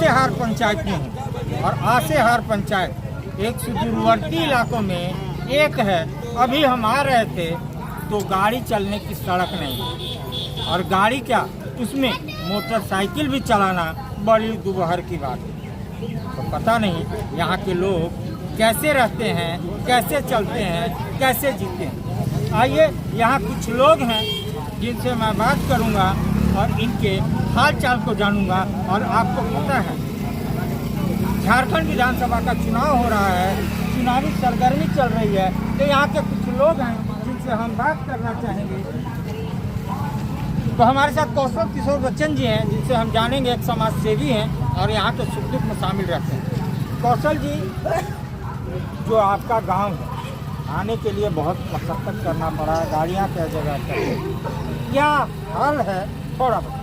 आसेहार पंचायत में हूँ और आसेहार पंचायत एक सुदूरवर्ती इलाकों में एक है। अभी हम आ रहे थे तो गाड़ी चलने की सड़क नहीं है और गाड़ी क्या उसमें मोटरसाइकिल भी चलाना बड़ी दुबहर की बात है। तो पता नहीं यहाँ के लोग कैसे रहते हैं, कैसे चलते हैं, कैसे जीते हैं। आइए यहाँ कुछ लोग हैं जिनसे मैं बात करूँगा और इनके हाल चाल को जानूँगा। और आपको पता है झारखंड विधानसभा का चुनाव हो रहा है, चुनावी सरगर्मी चल रही है, तो यहाँ के कुछ लोग हैं जिनसे हम बात करना चाहेंगे। तो हमारे साथ कौशल किशोर बच्चन जी हैं जिनसे हम जानेंगे, एक समाज सेवी हैं और यहाँ के सुख दुख में शामिल रहते हैं। कौशल जी, जो आपका गांव है, आने के लिए बहुत मशक्कत करना पड़ा, गाड़ियाँ क्या जगह पर, क्या हाल है, थोड़ा बहुत।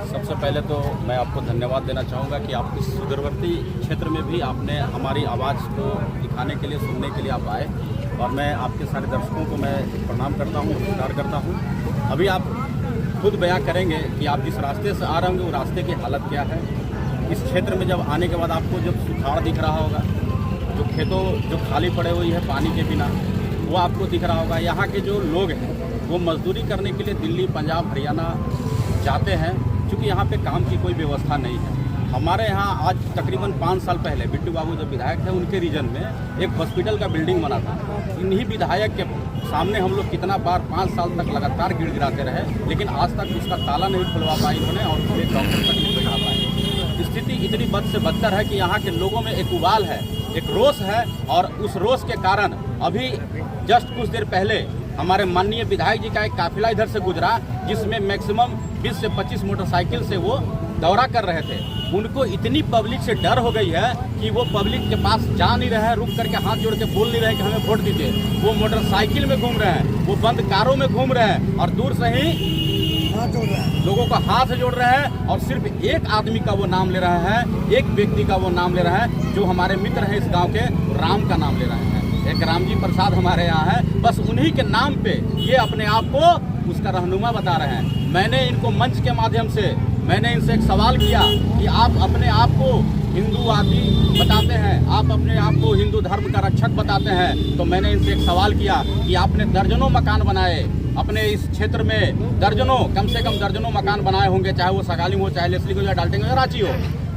सबसे पहले तो मैं आपको धन्यवाद देना चाहूँगा कि आप इस सुदूरवर्ती क्षेत्र में भी आपने हमारी आवाज़ को दिखाने के लिए, सुनने के लिए आप आए और मैं आपके सारे दर्शकों को मैं प्रणाम करता हूँ, नमस्कार करता हूँ। अभी आप खुद बयां करेंगे कि आप जिस रास्ते से आ रहे होंगे वो रास्ते की हालत क्या है। इस क्षेत्र में जब आने के बाद आपको जब सुखाड़ दिख रहा होगा, जो खेतों जो खाली पड़े हुई है पानी के बिना, वो आपको दिख रहा होगा। यहाँ के जो लोग हैं वो मजदूरी करने के लिए दिल्ली, पंजाब, हरियाणा जाते हैं, क्योंकि यहाँ पे काम की कोई व्यवस्था नहीं है। हमारे यहाँ आज तकरीबन 5 साल पहले बिट्टू बाबू जब विधायक थे, उनके रीजन में एक हॉस्पिटल का बिल्डिंग बना था। इन्हीं विधायक के सामने हम लोग कितना बार 5 साल तक लगातार गिड़गिड़ाते रहे, लेकिन आज तक उसका ताला नहीं खुलवा पाए इन्होंने और उसमें डॉक्टर तक नहीं बैठा पाए। स्थिति इतनी बद से बदतर है कि यहाँ के लोगों में एक उबाल है, एक रोष है और उस रोष के कारण अभी जस्ट कुछ देर पहले हमारे माननीय विधायक जी का एक काफिला इधर से गुजरा, जिसमें मैक्सिमम 20 से 25 मोटरसाइकिल से वो दौरा कर रहे थे। उनको इतनी पब्लिक से डर हो गई है कि वो पब्लिक के पास जा नहीं रहे हैं, रुक करके हाथ जोड़ के बोल नहीं रहे कि हमें वोट दीजिए। वो मोटरसाइकिल में घूम रहे हैं, वो बंद कारों में घूम रहे हैं और दूर से ही लोगों का हाथ जोड़ रहे हैं और सिर्फ एक आदमी का वो नाम ले रहा है, एक व्यक्ति का वो नाम ले रहा है जो हमारे मित्र हैं इस गाँव के, राम का नाम ले रहे हैं। एक रामजी प्रसाद हमारे यहाँ है, बस उन्हीं के नाम पे ये अपने आप को उसका रहनुमा बता रहे हैं। मैंने इनको मंच के माध्यम से मैंने इनसे एक सवाल किया कि आप अपने आप को हिंदू आदि बताते हैं, आप अपने आप को हिंदू धर्म का रक्षक बताते हैं, तो मैंने इनसे एक सवाल किया कि आपने दर्जनों मकान बनाए अपने इस क्षेत्र में, दर्जनों, कम से कम दर्जनों मकान बनाए होंगे, चाहे वो सगाली हो, चाहे लेसली हो, या डाल्टेंगे हो, या रांची हो।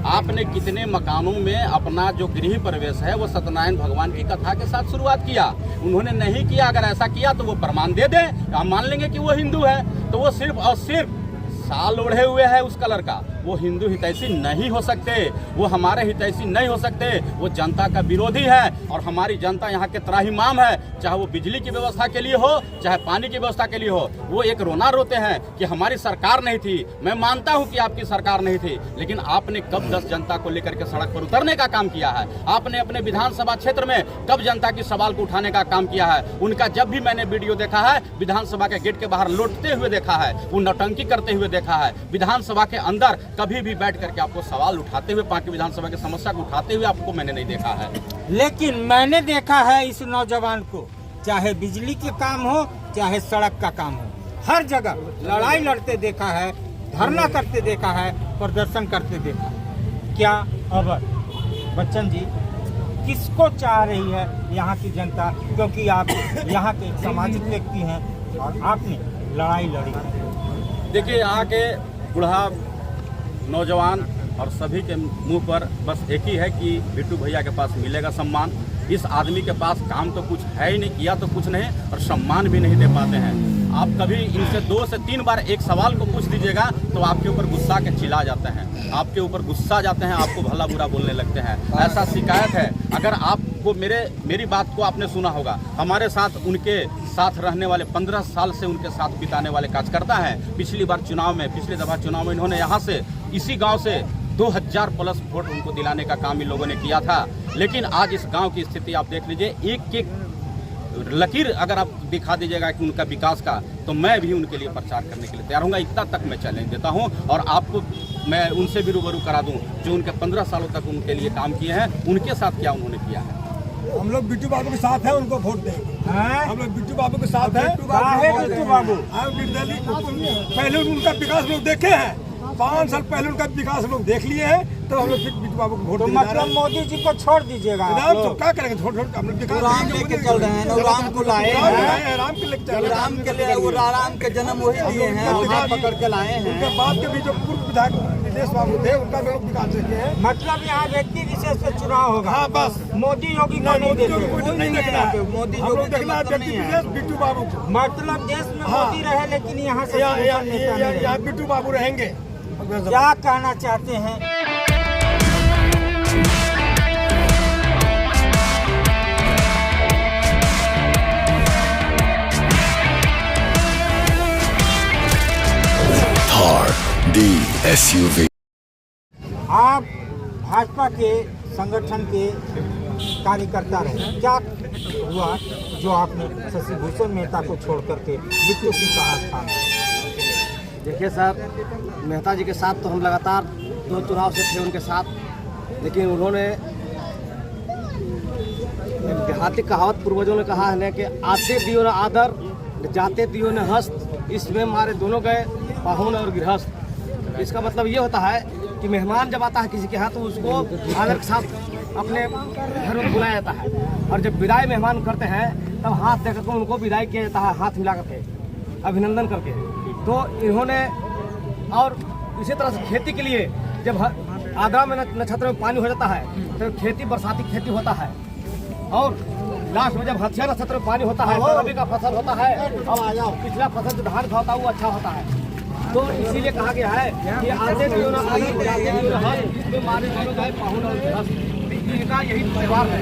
आपने कितने मकानों में अपना जो गृह प्रवेश है वो सत्यनारायण भगवान की कथा के साथ शुरुआत किया? उन्होंने नहीं किया। अगर ऐसा किया तो वो प्रमाण दे दें, हम मान लेंगे कि वो हिंदू है। तो वो सिर्फ और सिर्फ साल ओढ़े हुए है उस कलर का, वो हिंदू हितैषी नहीं हो सकते, वो हमारे हितैषी नहीं हो सकते, वो जनता का विरोधी है। और हमारी जनता यहाँ के त्राहिमाम है, चाहे वो बिजली की व्यवस्था के लिए हो, चाहे पानी की व्यवस्था के लिए हो। वो एक रोना रोते हैं कि हमारी सरकार नहीं थी। मैं मानता हूँ कि आपकी सरकार नहीं थी, लेकिन आपने कब 10 जनता को लेकर के सड़क पर उतरने का काम किया है? आपने अपने विधानसभा क्षेत्र में कब जनता की सवाल को उठाने का काम किया है? उनका जब भी मैंने वीडियो देखा है, विधानसभा के गेट के बाहर लौटते हुए देखा है, वो नौटंकी करते हुए देखा है। विधानसभा के अंदर कभी भी बैठ करके आपको सवाल उठाते हुए, पार्टी विधानसभा की समस्या को उठाते हुए आपको मैंने नहीं देखा है। लेकिन मैंने देखा है इस नौजवान को, चाहे बिजली के काम हो, चाहे सड़क का काम हो, हर जगह लड़ाई लड़ते देखा है, धरना करते देखा है, प्रदर्शन करते देखा है। क्या अब बच्चन जी किसको चाह रही है यहाँ की जनता? क्योंकि आप यहाँ के सामाजिक व्यक्ति हैं और आपने लड़ाई लड़ी। देखिए, यहाँ के बूढ़ा, नौजवान और सभी के मुंह पर बस एक ही है कि बिट्टू भैया के पास मिलेगा सम्मान। इस आदमी के पास काम तो कुछ है ही नहीं, किया तो कुछ नहीं और सम्मान भी नहीं दे पाते हैं। आप कभी इनसे 2 से 3 बार एक सवाल को पूछ दीजिएगा तो आपके ऊपर गुस्सा के चिल्ला जाते हैं, आपके ऊपर गुस्सा जाते हैं, आपको भला बुरा बोलने लगते हैं। ऐसा शिकायत है। अगर आपको मेरी बात को आपने सुना होगा, हमारे साथ उनके साथ रहने वाले 15 साल से उनके साथ बिताने वाले कार्यकर्ता हैं। पिछली बार चुनाव में, पिछले दफा चुनाव में इन्होंने यहाँ से, इसी गाँव से 2000 प्लस वोट उनको दिलाने का काम इन लोगों ने किया था। लेकिन आज इस गांव की स्थिति आप देख लीजिए, एक एक लकीर अगर आप दिखा दीजिएगा कि उनका विकास का, तो मैं भी उनके लिए प्रचार करने के लिए तैयार हूँगा। इतना तक मैं चैलेंज देता हूँ और आपको मैं उनसे भी रूबरू करा दूँ जो उनके 15 सालों तक उनके लिए काम किए हैं, उनके साथ क्या उन्होंने किया है। हम लोग बिट्टू बाबू के साथ हैं, उनको वोट देंगे। हम लोग बिट्टू बाबू के साथ हैं। बिट्टू बाबू पहले उनका विकास लोग देखे हैं, 5 साल पहले उनका विकास लोग देख लिए हैं। तो हम लोग फिर बिट्टू बाबू को वोट तो देने जा रहे मतलब हैं। मोदी जी को छोड़ दीजिएगा आप राम लोग। तो क्या करेंगे, छोड़ हम लोग विकास राम करेंगे, लेके मोदी चल रहे हैं ना, राम को लाए राम हैं। लाए हैं, राम के लेके चल रहे हैं। राम के लिए वो राम के जन्म वही दिए हैं, अवतार पकड़ के लाए हैं। उनके बाद के भी जो पूर्व विधायक दिनेश बाबू थे उनका भी लोग विकास किए हैं। मतलब यहाँ व्यक्ति विशेष पे चुनाव होगा। हाँ बस मोदी योगी को नहीं मोदी देते। को नहीं देखना है, मोदी हम लोग योगी देखना है का व्यक्ति नहीं है। विशेष बिट्टू बाबू को। मतलब देश में हाँ। मोदी रहे लेकिन यहाँ से नेता नहीं रहे। यहाँ बिट्टू बाबू रहेंगे। क्या कहना चाहते हैं? Thar DSUV आप भाजपा के संगठन के कार्यकर्ता रहे, क्या हुआ जो आपने शशि भूषण मेहता को छोड़ करके बिट्टू सिंह का हाथ थामा? देखिए सर, मेहता जी के साथ तो हम लगातार 2 चुनाव से थे उनके साथ, लेकिन उन्होंने एक देहाती कहावत पूर्वजों ने कहा है कि आते दियो न आदर, जाते दियो न हस्त, इसमें हमारे दोनों गए पाहुन और गृहस्थ। इसका मतलब ये होता है कि मेहमान जब आता है किसी के यहाँ तो उसको आदर के साथ अपने घर में बुलाया जाता है, और जब विदाई मेहमान करते हैं तब हाथ देकर के उनको विदाई किया जाता है, हाथ मिला करके अभिनंदन करके। तो इन्होंने, और इसी तरह से खेती के लिए जब आद्रा में नक्षत्र में पानी हो जाता है तो खेती बरसाती खेती होता है, और लास्ट में जब हथिया नक्षत्र में पानी होता है तो रबी का फसल होता है, और पिछला फसल जो धान का होता है वो अच्छा होता है। तो इसीलिए कहा गया है कि आते दियो न आदर, जाते दियो न हस्त, इसमें मारे दोनों गए पाहुन और गृहस्थ। इनका यही व्यवहार है।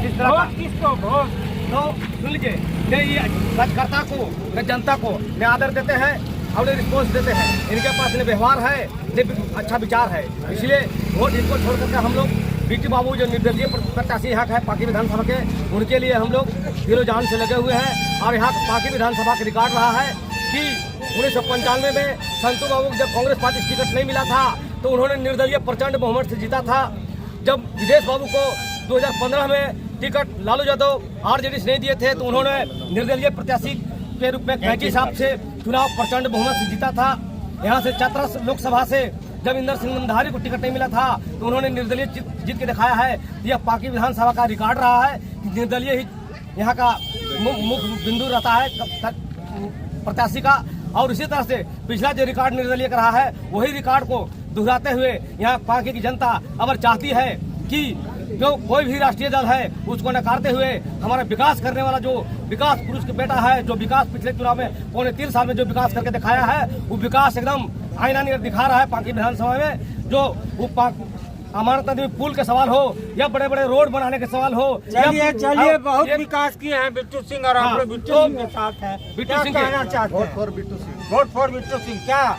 इस तरह का किसको भोट? तो सुन लीजिए, न ये कार्यकर्ता को न जनता को न आदर देते हैं और न रिस्पॉन्स देते हैं। इनके पास न व्यवहार है न अच्छा विचार है, इसलिए वोट इनको छोड़ करके हम लोग बिट्टू बाबू जो निर्दलीय प्रत्याशी यहाँ का है पाकी विधानसभा के, उनके लिए हम लोग दिलो जान से लगे हुए हैं। और यहाँ पाकी विधानसभा का रिकॉर्ड रहा है कि 1995 में संतू बाबू को जब कांग्रेस पार्टी टिकट नहीं मिला था तो उन्होंने निर्दलीय प्रचंड बहुमत से जीता था। जब विदेश बाबू को 2015 में टिकट लालू यादव आरजेडी से नहीं दिए थे तो उन्होंने निर्दलीय प्रत्याशी के रूप में कैंची साहब से चुनाव प्रचंड बहुमत से जीता था। यहाँ से चतरा लोकसभा से जब इंदर सिंह मंधारी को टिकट नहीं मिला था तो उन्होंने निर्दलीय जीत के दिखाया है। यह पाकी विधानसभा का रिकॉर्ड रहा है कि निर्दलीय ही यहाँ का मुख्य बिंदु रहता है प्रत्याशी का। और इसी तरह से पिछला जो रिकॉर्ड निर्दलीय का रहा है वही रिकॉर्ड को दोहराते हुए यहाँ पाकी की जनता अगर चाहती है कि जो कोई भी राष्ट्रीय दल है उसको नकारते हुए हमारा विकास करने वाला जो विकास पुरुष का बेटा है, जो विकास पिछले चुनाव में 3.25 साल में जो विकास करके दिखाया है वो विकास एकदम आईना नियर दिखा रहा है पाकी विधानसभा में। जो वो अमानत नदी पुल के सवाल हो या बड़े बड़े रोड बनाने के सवाल हो, चलिए बहुत विकास किए हैं बिट्टू सिंह, और आप लोग बिट्टू सिंह के साथ हैं। बिट्टू सिंह कहना चाहते हैं? Vote for Bittu Singh. Vote for Bittu Singh. क्या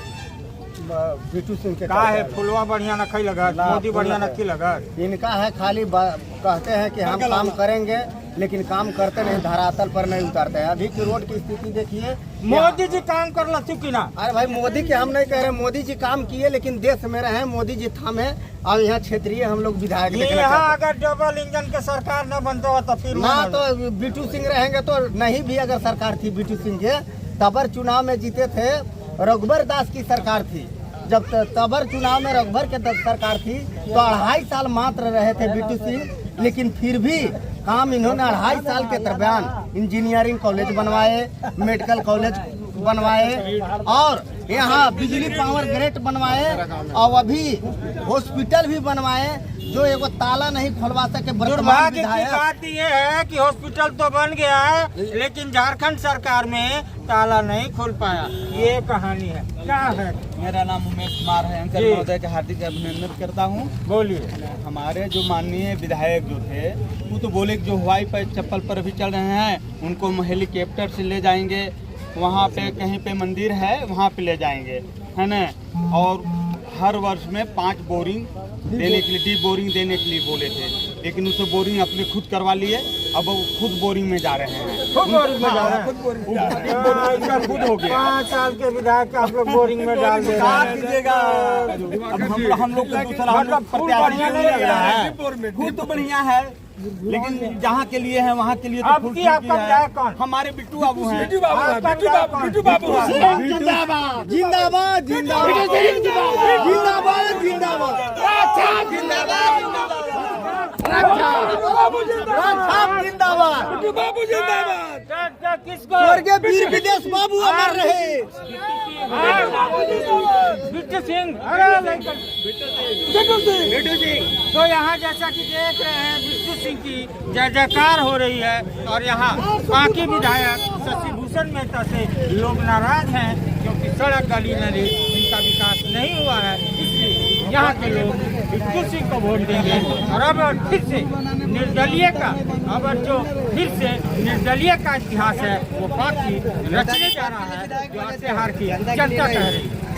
बिट्टू सिंह के का है? फुलवा बढ़िया नखी लगा, मोदी बढ़िया नखी लगा। इनका है खाली कहते हैं कि हम काम करेंगे लेकिन काम करते नहीं, धरातल पर नहीं उतारते हैं। अभी की रोड की स्थिति देखिए, मोदी जी काम कर ला चुकी ना। अरे भाई मोदी के हम नहीं कह रहे, मोदी जी काम किए लेकिन देश में रहे, मोदी जी थामे। और यहाँ क्षेत्रीय हम लोग विधायक देखना यहाँ चाहते हैं। अगर डबल इंजन के सरकार न बनता हो तो फिर ना तो बिट्टू सिंह रहेंगे तो नहीं भी अगर सरकार थी बिट्टू सिंह के, तबर चुनाव में जीते थे, रघुबर दास की सरकार थी। जब तबर चुनाव में रघुबर के सरकार थी तो 2.5 साल मात्र रहे थे बिट्टू सिंह, लेकिन फिर भी काम इन्होंने 2.5 साल के दरमियान इंजीनियरिंग कॉलेज बनवाए, मेडिकल कॉलेज बनवाए, और यहाँ बिजली पावर ग्रिड बनवाए, और अभी हॉस्पिटल भी बनवाए जो एगो ताला नहीं खोलवा सके। दुर्भाग्य की बात ये है कि हॉस्पिटल तो बन गया है लेकिन झारखंड सरकार में ताला नहीं खोल पाया। ये कहानी है। क्या है? मेरा नाम उमेश कुमार है। अंकल महोदय का हार्दिक अभिनंदन करता हूँ। बोलिए। हमारे जो माननीय विधायक जो थे वो तो बोले कि जो हवाई पर चप्पल पर अभी चल रहे हैं उनको हेलीकॉप्टर से ले जाएंगे, वहाँ पे कहीं पे मंदिर है वहाँ पे ले जाएंगे, है ना। और हर वर्ष में 5 बोरिंग देने के लिए, डीप बोरिंग देने के लिए बोले थे, लेकिन उसे बोरिंग अपने खुद करवा लिए अब वो खुद बोरिंग में जा रहे हैं। खुद बोरिंग में जा रहे हैं। खुद बोरिंग में जा रहे हैं। उनका खुद हो गया। 5 साल के विधायक आप लोग बोरिंग में डाल दे क्या रहे हैं। कीजिएगा? अब हम लोग का दूसरा हम लोग प्रत्याशी नहीं लग रहा है। फूल तो बढ़िया है, लेकिन जहाँ के लिए है वहाँ के लिए तो अब फूल की ठीक ही आपका है। विधायक कौन? हमारे बिट्टू बाबू हैं। बिट्टू बाबू है, बिट्टू बाबू, बिट्टू बाबू है। जिंदाबाद जिंदाबाद जिंदाबाद जिंदाबाद जिंदाबाद बिट्टू बाबू जिंदाबाद। किसको? स्वर्गीय वीर विदेश बाबू अमर रहे। बिट्टू सिंह। तो यहाँ जैसा कि देख रहे हैं बिट्टू सिंह की जय जयकार हो रही है और यहाँ बाकी विधायक शशि भूषण मेहता से लोग नाराज हैं क्योंकि सड़क गली नाली इनका विकास नहीं हुआ है। इसलिए यहाँ के लोग बिट्टू सिंह को वोट देंगे और अब फिर से निर्दलीय का फिर से निर्दलीय का इतिहास है वो बाकी रचने जा रहा है जो आज से हार की जनता कह रही है।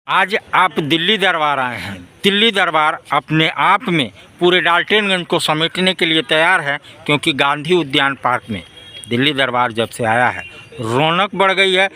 आज आप दिल्ली दरबार आए हैं। दिल्ली दरबार अपने आप में पूरे डाल्टनगंज को समेटने के लिए तैयार है क्योंकि गांधी उद्यान पार्क में दिल्ली दरबार जब से आया है रौनक बढ़ गई है।